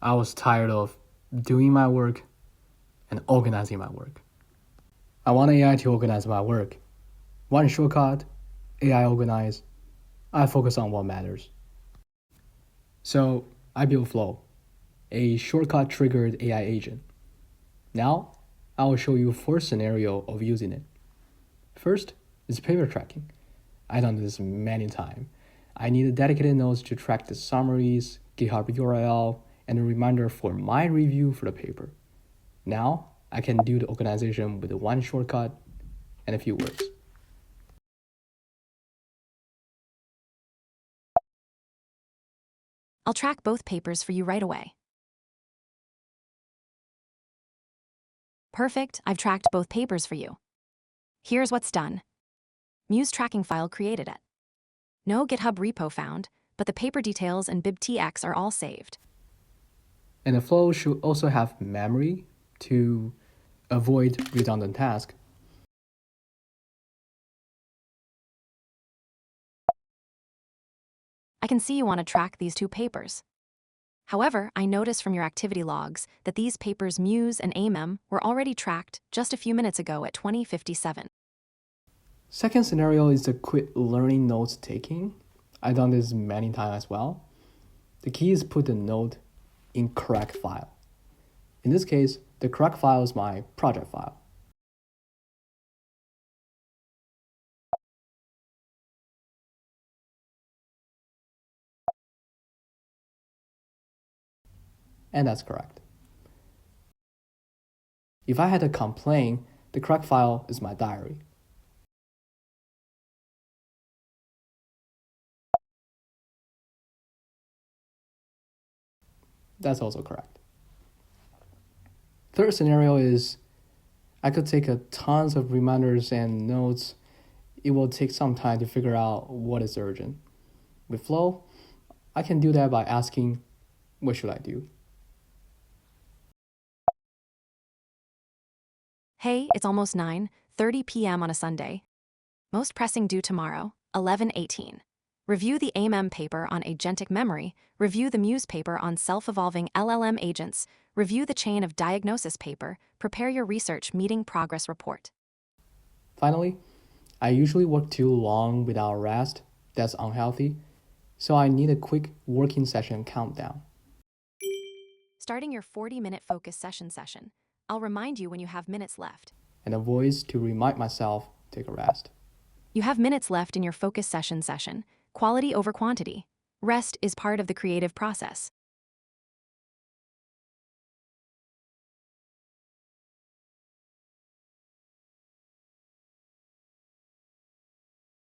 I was tired of doing my work and organizing my work. I want AI to organize my work. One shortcut, AI organize. I focus on what matters. So I built Flow, a shortcut triggered AI agent. Now, I will show you 4 scenarios of using it. First is paper tracking. I've done this many times. I need a dedicated notes to track the summaries, GitHub URL, and a reminder for my review for the paper. Now, I can do the organization with one shortcut and a few words. I'll track both papers for you right away. Perfect, I've tracked both papers for you. Here's what's done. Muse tracking file created it. No GitHub repo found, but the paper details and bibtx are all saved. And the flow should also have memory to avoid redundant tasks. I can see you want to track these 2 papers. However, I notice from your activity logs that these papers Muse and AMEM were already tracked just a few minutes ago at 20:57. Second scenario is the quick learning notes taking. I've done this many times as well. The key is put the note in correct file. In this case, the correct file is my project file. And that's correct. If I had a complaint, the correct file is my diary. That's also correct. Third scenario is I could take a tons of reminders and notes. It will take some time to figure out what is urgent. With Flow, I can do that by asking, what should I do? Hey, it's almost 9:30 p.m. on a Sunday. Most pressing due tomorrow, 11:18. Review the AMEM paper on agentic memory, review the Muse paper on self-evolving LLM agents, review the chain of diagnosis paper, prepare your research meeting progress report. Finally, I usually work too long without rest. That's unhealthy. So I need a quick working session countdown. Starting your 40-minute focus session. I'll remind you when you have minutes left. And a voice to remind myself to take a rest. You have minutes left in your focus session. Quality over quantity. Rest is part of the creative process.